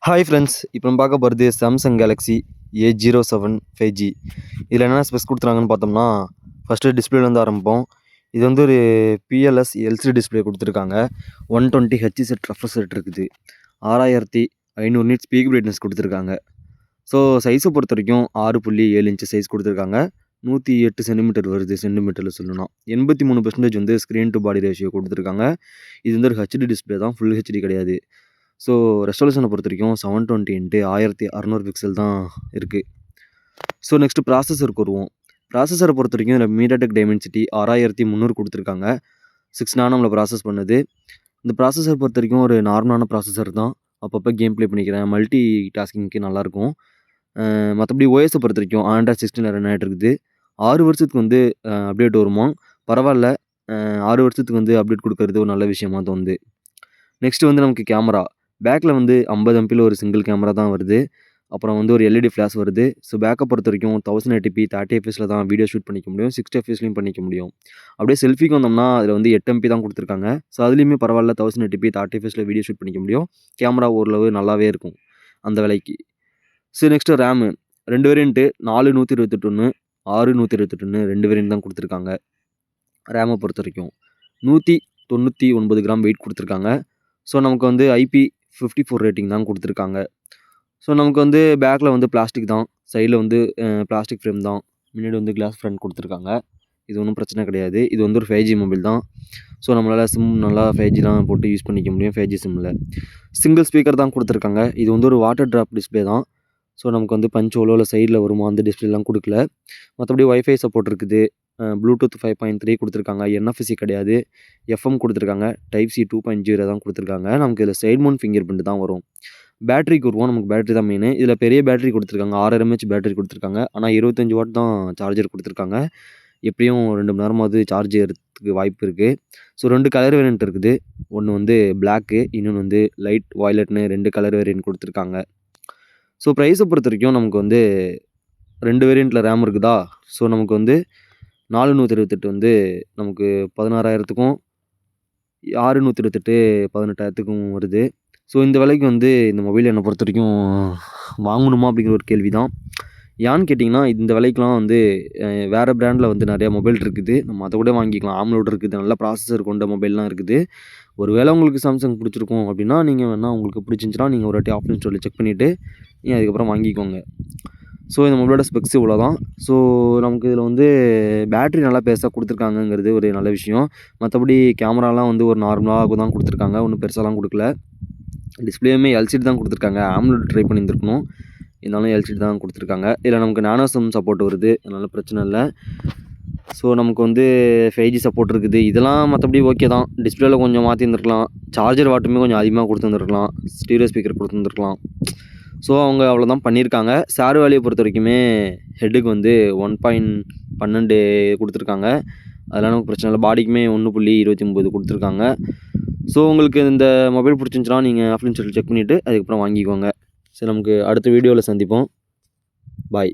Hi friends, இப்போ நம்ம பார்க்க போகிறது சாம்சங் கேலக்ஸி A07 5G. இதில் என்னென்ன ஸ்பெக்ஸ் கொடுத்துருக்காங்கன்னு பார்த்தோம்னா, ஃபஸ்ட்டு டிஸ்பிளேலேருந்து ஆரம்பிப்போம். இது வந்து ஒரு PLS LCD டிஸ்பிளே கொடுத்துருக்காங்க. 120 Hz ரெஃப்ரெஷ் ரேட் இருக்குது. 6500 நிட்ஸ் பீக் பிரைட்னஸ் கொடுத்துருக்காங்க. ஸோ சைஸை பொறுத்த வரைக்கும் 6.7 இன்ச்சு சைஸ் கொடுத்துருக்காங்க. 108 சென்டிமீட்டர் வருது, சென்டிமீட்டரில் சொல்லணும்னா 83% வந்து ஸ்க்ரீன் டு பாடி ரேஷியோ கொடுத்துருக்காங்க. இது வந்து ஒரு HD டிஸ்பிளே தான், ஃபுல் HD கிடையாது. ஸோ ரெசல்யூஷனை பொறுத்த வரைக்கும் 720 × 1600 பிக்சல் தான் இருக்குது. ஸோ நெக்ஸ்ட்டு ப்ராசஸருக்கு வருவோம். ப்ராசஸரை பொறுத்த வரைக்கும் இதில் மீடியாடெக் டைமென்சிட்டி 6300 கொடுத்துருக்காங்க. 6 நானோமில் ப்ராசஸ் பண்ணுது. இந்த ப்ராசஸர் பொறுத்த வரைக்கும் ஒரு நார்மலான ப்ராசஸர் தான். அப்பப்போ கேம் ப்ளே பண்ணிக்கிறேன், மல்டி டாஸ்கிங்க்கு நல்லாயிருக்கும். மற்றபடி OS பொறுத்த வரைக்கும் Android 16 ரன் ஆகிட்டு இருக்குது. 6 வருஷத்துக்கு வந்து அப்டேட் வருமா? பரவாயில்ல, 6 வருஷத்துக்கு வந்து அப்டேட் கொடுக்கறது ஒரு நல்ல விஷயமா தோணுது. நெக்ஸ்ட்டு வந்து நமக்கு கேமரா. பேக்கில் வந்து 50 MP ஒரு சிங்கிள் கேமரா தான் வருது. அப்புறம் வந்து ஒரு LED ஃப்ளாஷ் வருது. ஸோ பேக்கை பொறுத்த வரைக்கும் 1080p 30 fps தான் வீடியோ ஷூட் பண்ணிக்க முடியும். 60 fps பண்ணிக்க முடியும். அப்படியே செல்ஃபிக்கு வந்தோம்னா அதில் வந்து 8 MP தான் கொடுத்துருக்காங்க. ஸோ அதுலேயுமே பரவாயில்ல, 1080p 30 fps வீடியோ ஷூட் பண்ணிக்க முடியும். கேமரா ஓரளவு நல்லாவே இருக்கும் அந்த விலைக்கு. So next RAM 2 variant, 4128 6128 2 variant தான் கொடுத்துருக்காங்க. ரேமை பொறுத்த வரைக்கும் 199 கிராம் வெயிட் கொடுத்துருக்காங்க. ஸோ நமக்கு வந்து IP54 ரேட்டிங் தான் கொடுத்துருக்காங்க. ஸோ நமக்கு வந்து பேக்கில் வந்து பிளாஸ்டிக் தான், சைடில் வந்து பிளாஸ்டிக் ஃப்ரேம் தான், முன்னாடி வந்து கிளாஸ் ஃப்ரண்ட் கொடுத்துருக்காங்க. இது ஒன்றும் பிரச்சனை கிடையாது. இது வந்து ஒரு 5G மொபைல் தான். ஸோ நம்மளால் சிம் நல்லா 5Gலாம் போட்டு யூஸ் பண்ணிக்க முடியும் 5G சிம்மில். சிங்கிள் ஸ்பீக்கர் தான் கொடுத்துருக்காங்க. இது வந்து ஒரு வாட்டர் ட்ராப் டிஸ்பிளே தான். ஸோ நமக்கு வந்து பஞ்ச் ஹோலோ இல்லை சைடில் வருமா அந்த டிஸ்பிளேலாம் கொடுக்கல. மற்றபடி வைஃபை சப்போர்ட் இருக்குது. ப்ளூடூத் 5.3 கொடுத்துருக்காங்க. NFC கிடையாது. FM கொடுத்துருக்காங்க. Type C 2.0 தான் கொடுத்துருக்காங்க. நமக்கு இதில் சைட் மவுண்ட் ஃபிங்கர் பிரிண்ட் தான் வரும். பேட்டரிக்கு வருவோம். நமக்கு பேட்டரி தான் மெயின். இதில் பெரிய பேட்டரி கொடுத்துருக்காங்க. 6000 mAh பேட்டரி கொடுத்துருக்காங்க. ஆனால் 25 வாட் தான் சார்ஜர் கொடுத்துருக்காங்க. எப்படியும் 2 மணி நேரமாவது சார்ஜ் ஏறதுக்கு வாய்ப்பு இருக்குது. ஸோ 2 கலர் வேரியன்ட் இருக்குது. ஒன்று வந்து பிளாக்கு, இன்னொன்று வந்து லைட் வாய்லட்னு 2 கலர் வேரியன்ட் கொடுத்துருக்காங்க. ஸோ ப்ரைஸை பொறுத்த வரைக்கும் நமக்கு வந்து 2 வேரியண்ட்டில் ரேம் இருக்குதா. ஸோ நமக்கு வந்து 4128 வந்து நமக்கு 16,000க்கும் 628 18,000க்கும் வருது. ஸோ இந்த விலைக்கு வந்து இந்த மொபைல் என்னை பொறுத்த வரைக்கும் வாங்கணுமா அப்படிங்கிற ஒரு கேள்வி தான். ஏன்னு கேட்டிங்கன்னா, இந்த விலைக்கெலாம் வந்து வேறு பிராண்டில் வந்து நிறையா மொபைல் இருக்குது. நம்ம அதை கூட வாங்கிக்கலாம். ஆம்லோட் இருக்குது, நல்ல ப்ராசஸர் கொண்ட மொபைல்லாம் இருக்குது. ஒரு வேளை உங்களுக்கு சாம்சங் பிடிச்சிருக்கும் அப்படின்னா, நீங்கள் வேணால் உங்களுக்கு பிடிச்சிருந்துச்சுன்னா நீங்கள் ஒரு வாட்டி ஆஃப்லைன் ஸ்டோரில் செக் பண்ணிவிட்டு நீங்கள் அதுக்கப்புறம் வாங்கிக்கோங்க. ஸோ இந்த மொபைலோட ஸ்பெக்ஸ் இவ்வளோ தான். ஸோ நமக்கு இதில் வந்து பேட்ரி நல்லா பெருசாக கொடுத்துருக்காங்கங்கிறது ஒரு நல்ல விஷயம். மற்றபடி கேமராலாம் வந்து ஒரு நார்மலாக தான் கொடுத்துருக்காங்க. ஒன்றும் பெருசாலாம் கொடுக்கல. டிஸ்பிளேயுமே LCD தான் கொடுத்துருக்காங்க. AMOLED ட்ரை பண்ணியிருந்துருக்கணும். இருந்தாலும் LCD தான் கொடுத்துருக்காங்க. இதில் நமக்கு நானோ சிம் சப்போர்ட் வருது, அதனால் பிரச்சனை இல்லை. ஸோ நமக்கு வந்து 5G சப்போர்ட் இருக்குது. இதெல்லாம் மற்றபடி ஓகே தான். டிஸ்பிளேயில் கொஞ்சம் மாற்றிருந்துருக்கலாம். சார்ஜர் வாட்டுமே கொஞ்சம் அதிகமாக கொடுத்துருந்துருக்கலாம். ஸ்டீரியோ ஸ்பீக்கர் கொடுத்துருந்துருக்கலாம். ஸோ அவங்க அவ்வளோதான் பண்ணியிருக்காங்க. ஷேர் வேல்யூ பொறுத்த வரைக்குமே ஹெட்டுக்கு வந்து 1.12 கொடுத்துருக்காங்க. அதெல்லாம் நமக்கு பிரச்சனை இல்லை. பாடிக்குமே 1.29 கொடுத்துருக்காங்க. ஸோ உங்களுக்கு இந்த மொபைல் பிடிச்சிருந்துச்சுன்னா நீங்கள் ஆஃப்லைன் ஸ்டோரில் செக் பண்ணிவிட்டு அதுக்கப்புறம் வாங்கிக்கோங்க. சரி, நமக்கு அடுத்த வீடியோவில் சந்திப்போம். பாய்.